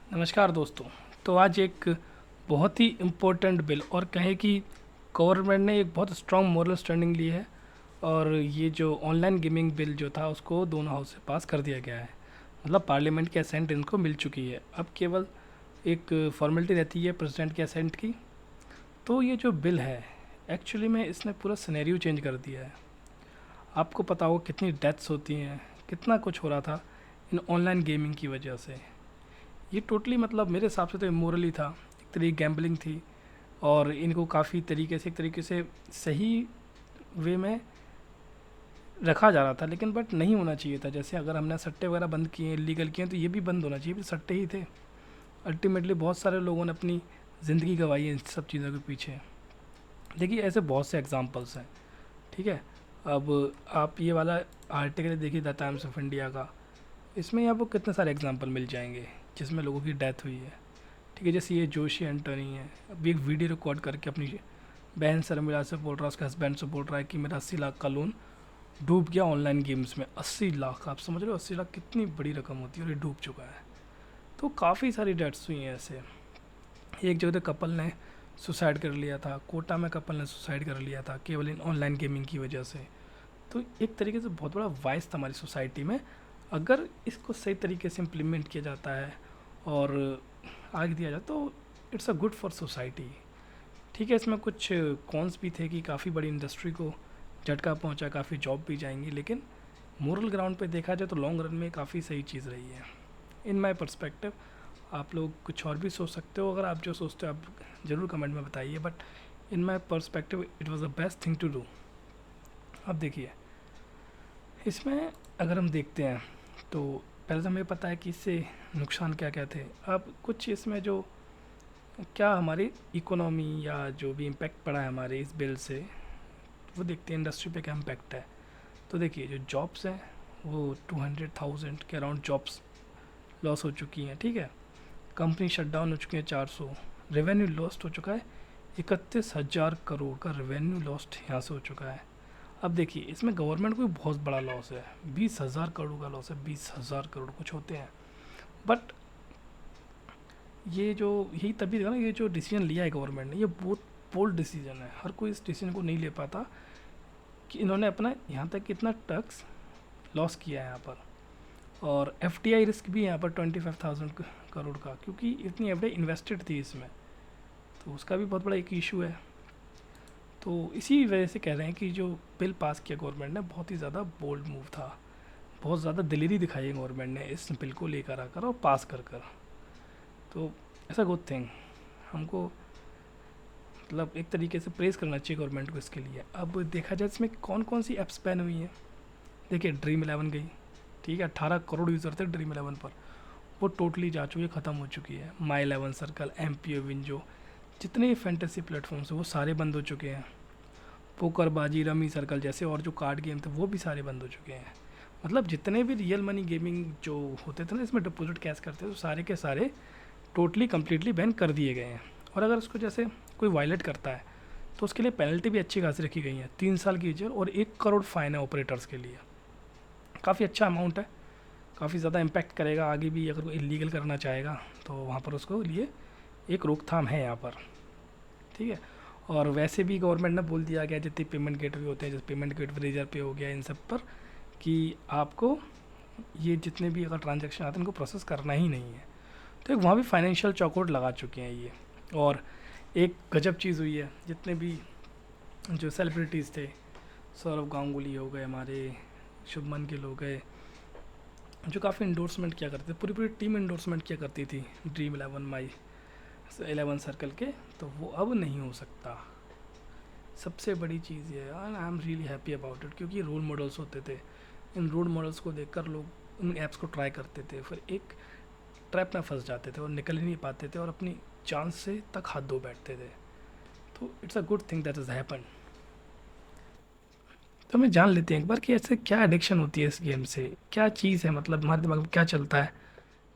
नमस्कार दोस्तों। तो आज एक बहुत ही इम्पोर्टेंट बिल और कहें कि गवर्नमेंट ने एक बहुत स्ट्रॉन्ग मोरल स्टैंडिंग ली है और ये जो ऑनलाइन गेमिंग बिल जो था उसको दोनों हाउस से पास कर दिया गया है। मतलब पार्लियामेंट की असेंट इनको मिल चुकी है। अब केवल एक फॉर्मेलिटी रहती है प्रेसिडेंट के असेंट की। तो ये जो बिल है एक्चुअली में इसने पूरा सिनेरियो चेंज कर दिया है। आपको पता होगा कितनी डेथ्स होती हैं, कितना कुछ हो रहा था इन ऑनलाइन गेमिंग की वजह से। ये टोटली मतलब मेरे हिसाब से तो इमोरल ही था, एक तरीके गैम्बलिंग थी और इनको काफ़ी तरीके से एक तरीके से सही वे में रखा जा रहा था, लेकिन बट नहीं होना चाहिए था। जैसे अगर हमने सट्टे वगैरह बंद किए, लीगल किए, तो ये भी बंद होना चाहिए, भी सट्टे ही थे। अल्टीमेटली बहुत सारे लोगों ने अपनी ज़िंदगी गंवाई है इन सब चीज़ों के पीछे। देखिए ऐसे बहुत से एग्जांपल्स हैं, ठीक है। अब आप ये वाला आर्टिकल देखिए द टाइम्स ऑफ इंडिया का, इसमें आपको कितने सारे एग्जांपल मिल जाएंगे जिसमें लोगों की डेथ हुई है, ठीक है। जैसे ये जोशी एंटोनी है, अभी एक वीडियो रिकॉर्ड करके अपनी बहन शर्मिला से बोल रहा है, उसके हस्बैंड से बोल रहा है कि मेरा 80 लाख का लोन डूब गया ऑनलाइन गेम्स में। 80 लाख, आप समझ रहे हो 80 लाख कितनी बड़ी रकम होती है, और ये डूब चुका है। तो काफ़ी सारी डेथ्स हुई हैं ऐसे। एक जगह कपल ने सुसाइड कर लिया था, कोटा में कपल ने सुसाइड कर लिया था केवल इन ऑनलाइन गेमिंग की वजह से। तो एक तरीके से बहुत बड़ा वाइस था हमारी सोसाइटी में। अगर इसको सही तरीके से इम्प्लीमेंट किया जाता है और आगे दिया जाए तो it's a good for society, ठीक है। इसमें कुछ कॉन्स भी थे कि काफ़ी बड़ी इंडस्ट्री को झटका पहुंचा, काफ़ी जॉब भी जाएंगी, लेकिन मोरल ग्राउंड पे देखा जाए तो लॉन्ग रन में काफ़ी सही चीज़ रही है इन माई परस्पेक्टिव। आप लोग कुछ और भी सोच सकते हो, अगर आप जो सोचते हो आप ज़रूर कमेंट में बताइए, but in my perspective it was the best thing to do. अब देखिए इसमें अगर हम देखते हैं तो पहले तो हमें पता है कि इससे नुकसान क्या क्या थे। अब कुछ इसमें जो क्या हमारी इकोनॉमी या जो भी इम्पेक्ट पड़ा है हमारे इस बिल से, वो देखते हैं इंडस्ट्री पे क्या इम्पेक्ट है। तो देखिए जो जॉब्स हैं वो 200,000 के अराउंड जॉब्स लॉस हो चुकी हैं, ठीक है। कंपनी शट डाउन हो चुकी है 400। रेवेन्यू लॉस्ट हो चुका है 31,000 करोड़ का रेवेन्यू लॉस्ट यहाँ से हो चुका है। अब देखिए इसमें गवर्नमेंट को भी बहुत बड़ा लॉस है, 20,000 करोड़ का लॉस है। 20,000 करोड़ कुछ होते हैं, बट ये जो यही तभी देखा ना, ये जो डिसीजन लिया है गवर्नमेंट ने ये बहुत बोल्ड डिसीजन है। हर कोई इस डिसीजन को नहीं ले पाता कि इन्होंने अपना यहाँ तक कितना टैक्स लॉस किया है यहाँ पर। और एफडीआई रिस्क भी है यहाँ पर 25,000 करोड़ का, क्योंकि इतनी एफडीआई इन्वेस्टेड थी इसमें, तो उसका भी बहुत बड़ा एक इशू है। तो इसी वजह से कह रहे हैं कि जो बिल पास किया गवर्नमेंट ने बहुत ही ज़्यादा बोल्ड मूव था, बहुत ज़्यादा दिलेरी दिखाई है गवर्नमेंट ने इस बिल को लेकर आकर और पास कर कर। तो ऐसा गुड थिंग, हमको मतलब एक तरीके से प्रेज़ करना चाहिए गवर्नमेंट को इसके लिए। अब देखा जाए इसमें कौन कौन सी ऐप्स बैन हुई हैं। देखिए ड्रीम 11 गई, ठीक है। 18 करोड़ यूज़र थे ड्रीम 11 पर, वो टोटली जा चुकी है, ख़त्म हो चुकी है। माई 11 सर्कल, एम विंजो, जितने भी फैंटेसी प्लेटफॉर्म्स हैं वो सारे बंद हो चुके हैं। पोकरबाजी, रमी सर्कल जैसे और जो कार्ड गेम थे वो भी सारे बंद हो चुके हैं। मतलब जितने भी रियल मनी गेमिंग जो होते थे ना, इसमें डिपॉजिट कैश करते थे, तो सारे के सारे टोटली कम्प्लीटली बैन कर दिए गए हैं। और अगर उसको जैसे कोई वायलेट करता है तो उसके लिए पेनल्टी भी अच्छी खासी रखी गई है, 3 साल की जेल और 1 करोड़ फाइन है ऑपरेटर्स के लिए। काफ़ी अच्छा अमाउंट है, काफ़ी ज़्यादा इम्पैक्ट करेगा आगे भी। अगर कोई इलीगल करना चाहेगा तो वहाँ पर उसको लिए एक रोकथाम है यहाँ पर, ठीक है। और वैसे भी गवर्नमेंट ने बोल दिया गया जितने पेमेंट गेटवे होते हैं, जैसे पेमेंट गेटवे, रेजर पे हो गया, इन सब पर कि आपको ये जितने भी अगर ट्रांजेक्शन आते हैं इनको प्रोसेस करना ही नहीं है। तो एक वहाँ भी फाइनेंशियल चौकआउट लगा चुके हैं ये। और एक गजब चीज़ हुई है, जितने भी जो सेलिब्रिटीज़ थे, सौरभ गांगुली हो गए, हमारे शुभमन गिल हो गए, जो काफ़ी इंडोर्समेंट किया करते थे, पूरी पूरी टीम इंडोर्समेंट किया करती थी ड्रीम 11 माई 11 सर्कल के, तो वो अब नहीं हो सकता। सबसे बड़ी चीज़ ये है, I am really happy about it, क्योंकि रोल मॉडल्स होते थे। इन रोल मॉडल्स को देखकर लोग उन ऐप्स को ट्राई करते थे, फिर एक ट्रैप में फंस जाते थे और निकल ही नहीं पाते थे और अपनी चांस से तक हाथ धो बैठते थे। तो it's a good thing that is happen. तो हमें जान लेते हैं एक बार कि ऐसे क्या एडिक्शन होती है इस गेम से, क्या चीज़ है, मतलब हमारे दिमाग में क्या चलता है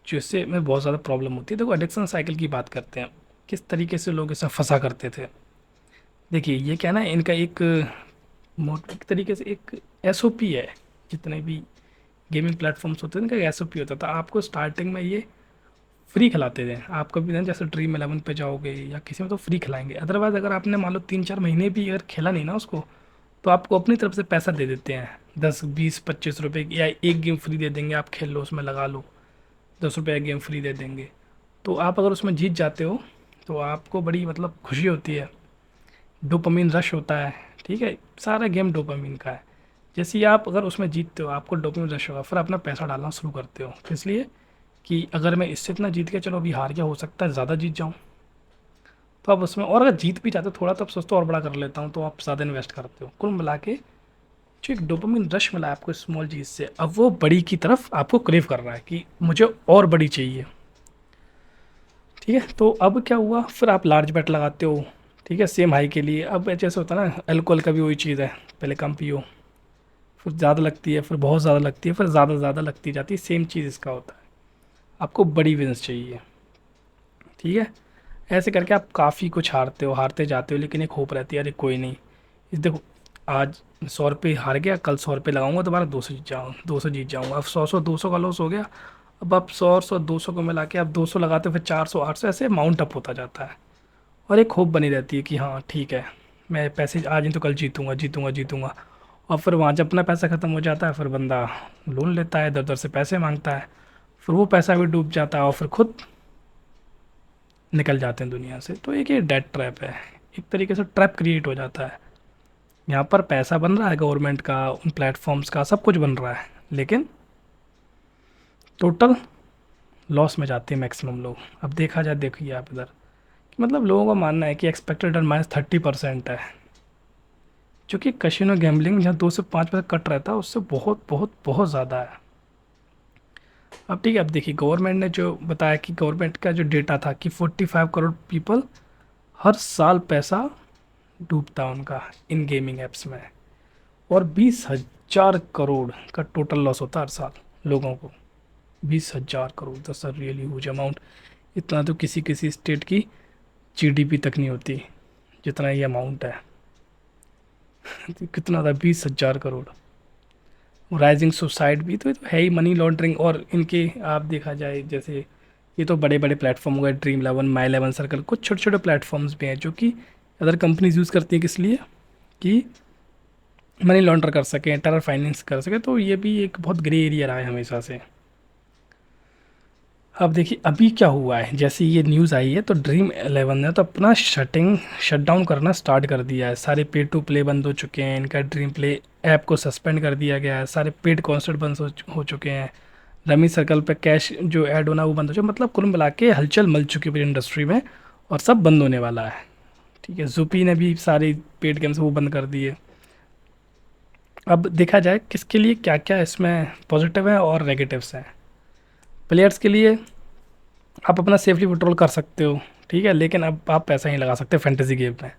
जो इससे हमें बहुत ज़्यादा प्रॉब्लम होती है। देखो एडिक्शन साइकिल की बात करते हैं, किस तरीके से लोग इसे फंसा करते थे। देखिए ये क्या ना, इनका एक तरीके से एक एसओपी है। जितने भी गेमिंग प्लेटफॉर्म्स होते हैं इनका एसओपी होता था, आपको स्टार्टिंग में ये फ्री खिलाते थे। आप कभी ना जैसे ड्रीम 11 पे जाओगे या किसी में तो फ्री खिलाएंगे, अदरवाइज़ अगर आपने मान लो 3-4 महीने भी अगर खेला नहीं ना उसको, तो आपको अपनी तरफ से पैसा दे देते हैं, 10-20-25 रुपये या एक गेम फ्री दे देंगे, आप खेल लो उसमें लगा लो, 10 रुपये गेम फ्री दे देंगे। तो आप अगर उसमें जीत जाते हो तो आपको बड़ी मतलब खुशी होती है, डोपामिन रश होता है। ठीक है, सारा गेम डोपामिन का है। जैसे ही आप अगर उसमें जीतते हो आपको डोपामिन रश होगा, फिर अपना पैसा डालना शुरू करते हो, इसलिए कि अगर मैं इससे इतना जीत गया, चलो अभी हार गया, हो सकता है ज़्यादा जीत जाऊँ। तो आप उसमें, और अगर जीत भी जाते हो थोड़ा, तो आप सोचते हो और बड़ा कर लेता हूँ, तो आप ज़्यादा इन्वेस्ट करते हो। कुल मिला के जो एक डोपामिन रश मिला है आपको स्मॉल चीज़ से, अब वो बड़ी की तरफ आपको क्रेव कर रहा है कि मुझे और बड़ी चाहिए। ठीक है, तो अब क्या हुआ, फिर आप लार्ज बेट लगाते हो। ठीक है, सेम हाई के लिए। अब जैसे होता है ना, अल्कोहल का भी वही चीज़ है, पहले कम पियो, फिर ज़्यादा लगती है, फिर बहुत ज़्यादा लगती है, फिर ज़्यादा ज़्यादा लगती जाती है। सेम चीज़ इसका होता है, आपको बड़ी विंस चाहिए। ठीक है, ऐसे करके आप काफ़ी कुछ हारते हो, हारते जाते हो, लेकिन एक होप रहती है, अरे कोई नहीं, इस देखो, आज 100 रुपये हार गया, कल 100 रुपये लगाऊंगा, दोबारा 200 जीत जाऊंगा। अब 100 200 का लॉस हो गया। अब आप 100 200 को मिला के आप 200 लगाते हो, फिर 400 800 ऐसे माउंट अप होता जाता है। और एक होप बनी रहती है कि हाँ ठीक है, मैं पैसे आज नहीं तो कल जीतूंगा जीतूंगा जीतूंगा। और फिर वहाँ जब अपना पैसा ख़त्म हो जाता है, फिर बंदा लोन लेता है, दर दर से पैसे मांगता है, फिर वो पैसा भी डूब जाता है और फिर खुद निकल जाते हैं दुनिया से। तो एक ये डेट ट्रैप है, एक तरीके से ट्रैप क्रिएट हो जाता है। यहाँ पर पैसा बन रहा है गवर्नमेंट का, उन प्लेटफॉर्म्स का, सब कुछ बन रहा है, लेकिन टोटल लॉस में जाते हैं मैक्सिमम लोग। अब देखा जाए, देखिए आप इधर कि मतलब लोगों का मानना है कि एक्सपेक्टेड रिटर्न -30% है, जो कि कैसीनो गैम्बलिंग जहाँ 2 से 5% कट रहता है, उससे बहुत बहुत बहुत ज़्यादा है। अब ठीक है, अब देखिए गवर्नमेंट ने जो बताया कि गवर्नमेंट का जो डेटा था कि 45 करोड़ पीपल हर साल पैसा डूबता है उनका इन गेमिंग ऐप्स में, और 20,000 करोड़ का टोटल लॉस होता है हर साल लोगों को। 20,000 करोड़, दस आर रियली ह्यूज अमाउंट। इतना तो किसी किसी स्टेट की जीडीपी तक नहीं होती, जितना ये अमाउंट है। तो कितना था, 20,000 करोड़। राइजिंग सुसाइड भी तो ये तो है ही, मनी लॉन्ड्रिंग। और इनके आप देखा जाए, जैसे ये तो बड़े बड़े प्लेटफॉर्म हो गए, ड्रीम 11, माई 11 सर्कल, कुछ छोटे छोटे प्लेटफॉर्म्स भी हैं जो कि अदर कंपनीज यूज़ करती हैं, किस लिए कि मनी लॉन्डर कर सकें, टेरर फाइनेंस कर सकें। तो ये भी एक बहुत ग्रे एरिया रहा है हमेशा से। अब देखिए अभी क्या हुआ है, जैसे ये न्यूज़ आई है तो ड्रीम 11 ने तो अपना शट डाउन करना स्टार्ट कर दिया है। सारे पे टू प्ले बंद हो चुके हैं, इनका ड्रीम प्ले ऐप को सस्पेंड कर दिया गया है, सारे पेड कॉन्सर्ट बंद हो चुके हैं, रमी सर्कल पे कैश जो ऐड होना वो बंद हो चुका। मतलब कुल मिला के हलचल मच चुकी है पूरी इंडस्ट्री में, और सब बंद होने वाला है। ठीक है, जूपी ने भी सारे पेड गेम्स वो बंद कर दिए। अब देखा जाए किसके लिए क्या क्या इसमें पॉजिटिव है और नेगेटिव्स हैं। प्लेयर्स के लिए आप अपना सेफली विड्रॉल कर सकते हो, ठीक है, लेकिन अब आप पैसा नहीं लगा सकते फैंटेसी गेम में।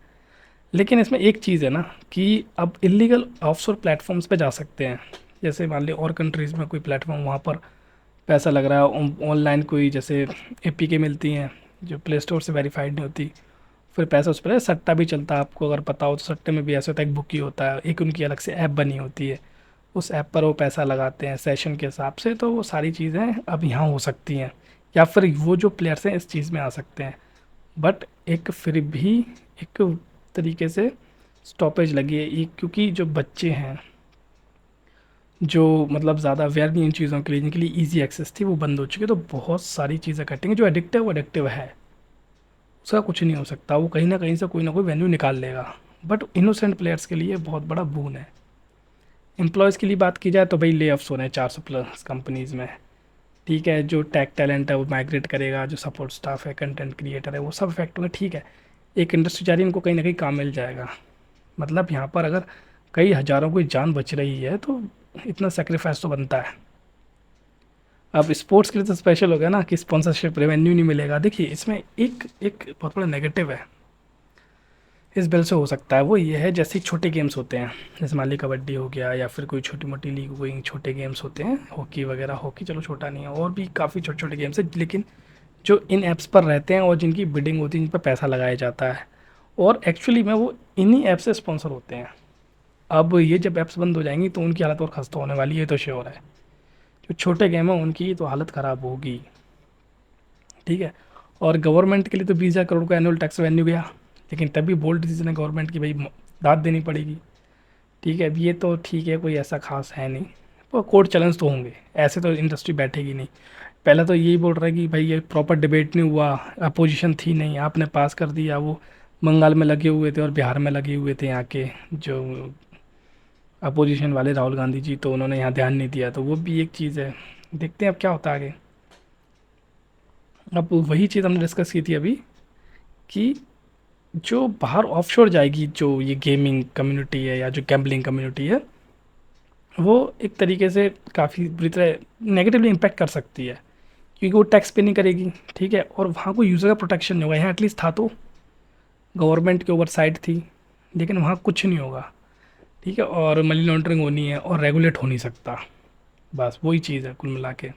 लेकिन इसमें एक चीज़ है ना कि अब इलीगल ऑफशोर प्लेटफॉर्म्स पे जा सकते हैं। जैसे मान ली और कंट्रीज़ में कोई प्लेटफॉर्म, वहाँ पर पैसा लग रहा है ऑनलाइन, कोई जैसे एपीके मिलती हैं जो प्ले स्टोर से वेरीफाइड नहीं होती, फिर पैसा उस पर सट्टा भी चलता है। आपको अगर पता हो तो सट्टे में भी ऐसा होता है, एक बुकी होता है, एक उनकी अलग से ऐप बनी होती है, उस ऐप पर वो पैसा लगाते हैं सेशन के हिसाब से। तो वो सारी चीज़ें अब यहाँ हो सकती हैं, या फिर वो जो प्लेयर्स हैं इस चीज़ में आ सकते हैं। बट एक फिर भी एक तरीके से स्टॉपेज लगी है ये, क्योंकि जो बच्चे हैं जो मतलब ज़्यादा अवेयर नहीं इन चीज़ों के लिए, जिनके लिए ईजी एक्सेस थी, वो बंद हो चुकी है। तो बहुत सारी चीज़ें कटेंगी। जो एडिक्टिव है वो एडिक्टिव है, उसका कुछ नहीं हो सकता, वो कहीं ना कहीं से कोई ना कोई वैल्यू निकाल लेगा। बट इनोसेंट प्लेयर्स के लिए बहुत बड़ा बून है। एम्प्लॉयज़ के लिए बात की जाए तो भाई ले ऑफ्स हो रहे हैं 400+ कंपनीज़ में। ठीक है, जो टेक टैलेंट है वो माइग्रेट करेगा, जो सपोर्ट स्टाफ है, कंटेंट क्रिएटर है, वो सब इफेक्ट होंगे। ठीक है, एक इंडस्ट्री जा रही है, उनको कहीं ना कहीं काम मिल जाएगा। मतलब यहाँ पर अगर कई हज़ारों की जान बच रही है तो इतना सेक्रीफाइस तो बनता है। अब स्पोर्ट्स के लिए तो स्पेशल हो गया ना कि स्पॉन्सरशिप रेवेन्यू नहीं मिलेगा। देखिए इसमें एक एक बहुत बड़ा नेगेटिव है इस बिल से हो सकता है, वो ये है जैसे छोटे गेम्स होते हैं, जैसे मान ली कबड्डी हो गया, या फिर कोई छोटी मोटी लीग हो गई, छोटे गेम्स होते हैं, हॉकी वगैरह। हॉकी चलो छोटा नहीं है, और भी काफ़ी छोटे छोटे गेम्स हैं, लेकिन जो इन ऐप्स पर रहते हैं और जिनकी बिडिंग होती है, जिन पर पैसा लगाया जाता है, और एक्चुअली में वो इन्हीं ऐप से स्पॉन्सर होते हैं। अब ये जब ऐप्स बंद हो जाएंगी तो उनकी हालत और खस्ता होने वाली है, तो श्योर है। जो छोटे गेम हैं उनकी तो हालत ख़राब होगी। ठीक है। और गवर्नमेंट के लिए तो 20,000 करोड़ का एनुअल टैक्स रेवेन्यू गया, लेकिन तभी बोल्ड डिसीजन है गवर्नमेंट की, भाई दाद देनी पड़ेगी। ठीक है, अब ये तो ठीक है, कोई ऐसा खास है नहीं, पर कोर्ट चैलेंज तो होंगे, ऐसे तो इंडस्ट्री बैठेगी नहीं। पहले तो यही बोल रहा है कि भाई ये प्रॉपर डिबेट नहीं हुआ, अपोजिशन थी नहीं, आपने पास कर दिया। वो बंगाल में लगे हुए थे और बिहार में लगे हुए थे यहाँ के जो अपोजिशन वाले राहुल गांधी जी, तो उन्होंने यहाँ ध्यान नहीं दिया, तो वो भी एक चीज़ है। देखते हैं अब क्या होता है आगे। अब वही चीज़ हमने डिस्कस की थी अभी कि जो बाहर ऑफशोर जाएगी, जो ये गेमिंग कम्युनिटी है या जो गैम्बलिंग कम्युनिटी है, वो एक तरीके से काफ़ी बुरी तरह नेगेटिवली इम्पैक्ट कर सकती है, क्योंकि वो टैक्स पे नहीं करेगी। ठीक है, और वहाँ कोई यूज़र का प्रोटेक्शन नहीं होगा। यहाँ एटलीस्ट था तो, गवर्नमेंट के ओवरसाइट थी, लेकिन वहाँ कुछ नहीं होगा। ठीक है, और मनी लॉन्ड्रिंग होनी है और रेगुलेट हो नहीं सकता, बस वही चीज़ है कुल मिला के।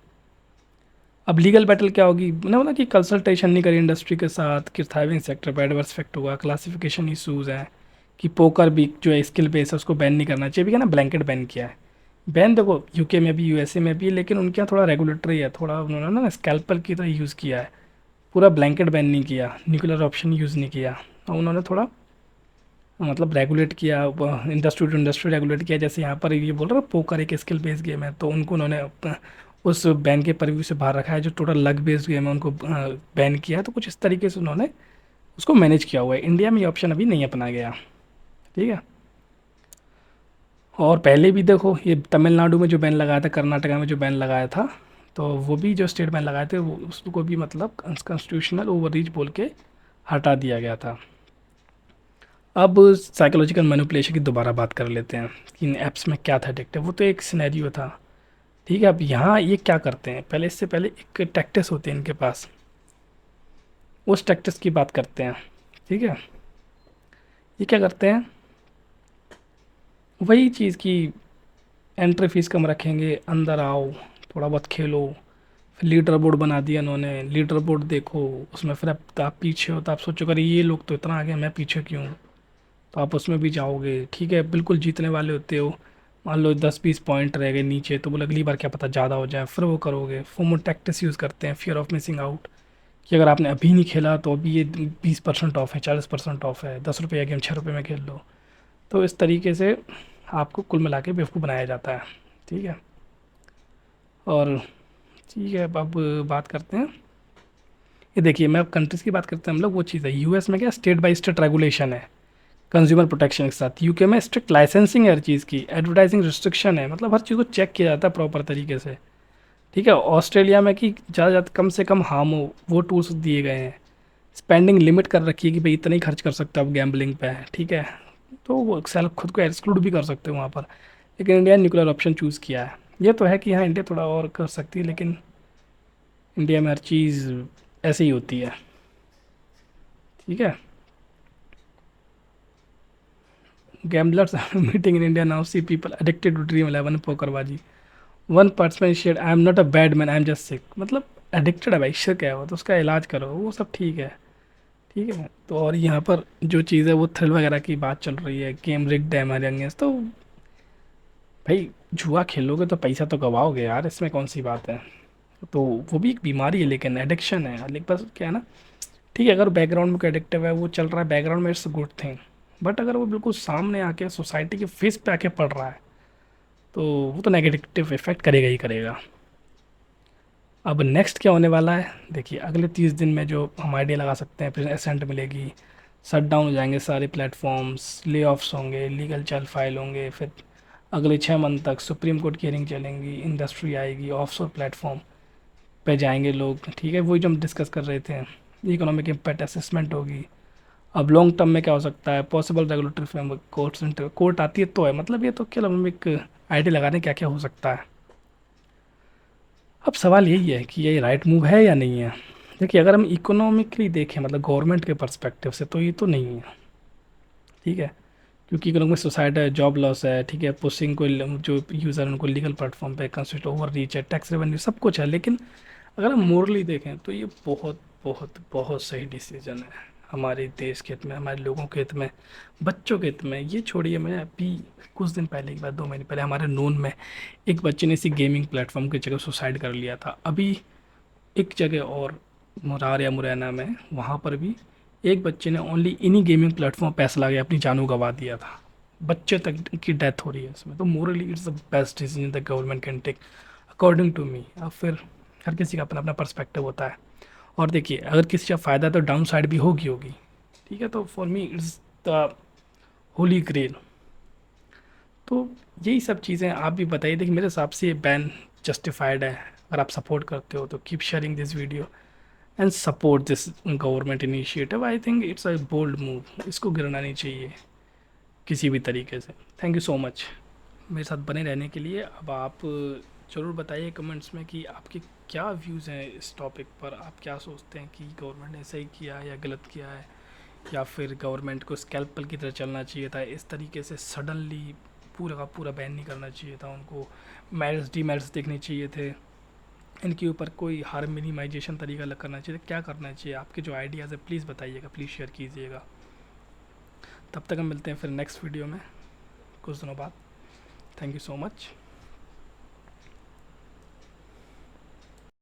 अब लीगल बैटल क्या होगी, मैंने बोला कि कंसल्टेशन नहीं करी इंडस्ट्री के साथ, कि थ्राइविंग सेक्टर पर एडवर्स इफेक्ट होगा, क्लासिफिकेशन इशूज़ हैं, कि पोकर भी जो है स्किल बेस है उसको बैन नहीं करना चाहिए, भी क्या ना ब्लैंकेट बैन किया है। बैन देखो यूके में भी, यूएसए में भी, लेकिन उनके यहाँ थोड़ा रेगुलेटरी है, थोड़ा उन्होंने ना स्कैल्पल की तरह यूज़ किया है, पूरा ब्लैंकेट बैन नहीं किया, न्यूक्लियर ऑप्शन यूज़ नहीं किया, और उन्होंने थोड़ा मतलब रेगुलेट किया, इंडस्ट्री टू इंडस्ट्री रेगुलेट किया। जैसे यहाँ पर ये बोल रहा है पोकर एक स्किल बेस्ड गेम है, तो उनको उन्होंने उस बैन के परव्यू से बाहर रखा है। जो टोटल लक बेस्ड गेम है उनको बैन किया है, तो कुछ इस तरीके से उन्होंने उसको मैनेज किया हुआ है। इंडिया में ये ऑप्शन अभी नहीं अपनाया गया। ठीक है, और पहले भी देखो ये तमिलनाडु में जो बैन लगाया था, कर्नाटका में जो बैन लगाया था, तो वो भी जो स्टेट बैन लगाए थे वो उसको भी मतलब अनकॉन्स्टिट्यूशनल ओवररीच बोल के हटा दिया गया था। अब साइकोलॉजिकल मैनिपुलेशन की दोबारा बात कर लेते हैं कि इन ऐप्स में क्या था एडिक्टिव। वो तो एक सिनेरियो था। ठीक है, अब यहाँ ये क्या करते हैं, पहले इससे पहले एक टैक्टिस होते हैं इनके पास, उस टैक्टिस की बात करते हैं। ठीक है, ये क्या करते हैं, वही चीज़ की एंट्री फीस कम रखेंगे, अंदर आओ, थोड़ा बहुत खेलो। फिर लीडर बोर्ड बना दिया इन्होंने, लीडर बोर्ड देखो, उसमें फिर अब आप पीछे हो तो आप सोचो अरे ये लोग तो इतना आगे, मैं पीछे क्यों हूँ, तो आप उसमें भी जाओगे। ठीक है, बिल्कुल जीतने वाले होते हो, मान लो 10-20 पॉइंट रह गए नीचे, तो बोले अगली बार क्या पता ज़्यादा हो जाए, फिर वो करोगे। फोमो टैक्टिस यूज़ करते हैं, फियर ऑफ मिसिंग आउट, कि अगर आपने अभी नहीं खेला तो अभी ये 20% ऑफ है, 40% ऑफ है, 10 रुपये या गेम 6 रुपये में खेल लो। तो इस तरीके से आपको कुल मिला के बेवकूफ़ बनाया जाता है। ठीक है, और ठीक है अब बात करते हैं, ये देखिए मैं अब कंट्रीज़ की बात करते हैं हम लोग। वो चीज़ है यूएस में क्या स्टेट बाय स्टेट रेगुलेशन है कंज्यूमर प्रोटेक्शन के साथ, यूके में स्ट्रिक्ट लाइसेंसिंग है हर चीज़ की, एडवर्टाइजिंग रिस्ट्रिक्शन है, मतलब हर चीज़ को चेक किया जाता है प्रॉपर तरीके से। ठीक है, ऑस्ट्रेलिया में कि ज़्यादा ज़्यादा कम से कम हार्म हो वो टूल्स दिए गए हैं, स्पेंडिंग लिमिट कर रखी है कि भाई इतना ही खर्च कर सकते हो आप गैम्बलिंग पे। ठीक है, तो वो सेल्फ खुद को एक्सक्लूड भी कर सकते हो वहाँ पर, लेकिन इंडिया ने न्यूक्लियर ऑप्शन चूज़ किया है। ये तो है कि हाँ इंडिया थोड़ा और कर सकती है, लेकिन इंडिया में हर चीज़ ऐसे ही होती है। ठीक है, gamblers meeting in India now see people addicted to dream 11 पोकरबाजी, one person said I am not a bad man I am just sick, मतलब एडिक्टेड है भाई, शिक है वो, तो उसका इलाज करो, वो सब ठीक है। ठीक है, तो और यहाँ पर जो चीज़ है वो थ्रिल वगैरह की बात चल रही है, गेम रिग्ड है हमारे अगेंस्ट, तो भाई जुआ खेलोगे तो पैसा तो गवाओगे यार, इसमें कौन सी बात है। तो वो भी एक बीमारी है, लेकिन एडिक्शन है, लेकिन बस क्या है ना, ठीक है अगर बैकग्राउंड में कोई एडिक्टिव है वो चल रहा है बैकग्राउंड में, इट्स गुड थिंग। बट अगर वो बिल्कुल सामने आके सोसाइटी के फेस पे आके पड़ रहा है, तो वो तो नेगेटिव इफेक्ट करेगा ही करेगा। अब नेक्स्ट क्या होने वाला है, देखिए अगले 30 दिन में जो हम आइडिया लगा सकते हैं, फिर एसेंट मिलेगी, शट डाउन हो जाएंगे सारे प्लेटफॉर्म्स, ले ऑफ्स होंगे, लीगल चल फाइल होंगे, फिर अगले 6 मंथ तक सुप्रीम कोर्ट की हियरिंग चलेंगी, इंडस्ट्री आएगी, ऑफशोर प्लेटफॉर्म पे जाएंगे लोग। ठीक है, वही जो हम डिस्कस कर रहे थे, इकोनॉमिक इम्पैक्ट असेसमेंट होगी। अब लॉन्ग टर्म में क्या हो सकता है, पॉसिबल रेगुलेटरी फ्रेमवर्क, कोर्ट आती है तो है, मतलब ये तो केवल हम एक आइडिया लगा रहे हैं क्या क्या हो सकता है। अब सवाल यही है कि ये राइट मूव है या नहीं है। देखिए अगर हम इकोनॉमिकली देखें, मतलब गवर्नमेंट के पर्सपेक्टिव से, तो ये तो नहीं है। ठीक है, क्योंकि इकोनॉमिक सोसाइटी है, जॉब लॉस है, ठीक है, पुशिंग को जो यूज़र उनको लीगल प्लेटफॉर्म पे कंस्टिट्यूट ओवर रीच है, टैक्स रेवेन्यू सब कुछ है, लेकिन अगर हम मोरली देखें तो ये बहुत बहुत बहुत सही डिसीजन है हमारे देश के हित में, हमारे लोगों के हित में, बच्चों के हित में। ये छोड़िए, मैं अभी कुछ दिन पहले की बात, 2 महीने पहले हमारे नोन में एक बच्चे ने इसी गेमिंग प्लेटफॉर्म की जगह सुसाइड कर लिया था। अभी एक जगह और मुरार या मुरैना में, वहाँ पर भी एक बच्चे ने ओनली इन्हीं गेमिंग प्लेटफॉर्म पैसे लगा के अपनी जानों गंवा दिया था। बच्चे तक की डेथ हो रही है इसमें। तो morally it's the best decision the government can take according to me. अब फिर हर किसी का अपना अपना पर्सपेक्टिव होता है। और देखिए, अगर किसी का फ़ायदा तो डाउन साइड भी होगी। ठीक है, तो for me it's the holy grail. तो यही सब चीज़ें आप भी बताइए। देखिए, मेरे हिसाब से ये बैन जस्टिफाइड है। अगर आप सपोर्ट करते हो तो keep sharing this video and support this government initiative. I think it's a bold move, इसको गिरना नहीं चाहिए किसी भी तरीके से। थैंक यू सो मच मेरे साथ बने रहने के लिए। अब आप ज़रूर बताइए कमेंट्स में कि आपके क्या व्यूज़ हैं इस टॉपिक पर। आप क्या सोचते हैं कि गवर्नमेंट ने सही किया है या गलत किया है, या फिर गवर्नमेंट को स्कैल्पल की तरह चलना चाहिए था, इस तरीके से सडनली पूरा का पूरा बैन नहीं करना चाहिए था, उनको मेरिट्स डीमेरिट्स देखने चाहिए थे, इनके ऊपर कोई हार्म मिनिमाइजेशन तरीका अलग करना चाहिए, क्या करना चाहिए। आपके जो आइडियाज़ है प्लीज़ बताइएगा, प्लीज़ शेयर कीजिएगा। तब तक हम मिलते हैं फिर नेक्स्ट वीडियो में कुछ दिनों बाद। Thank you so much.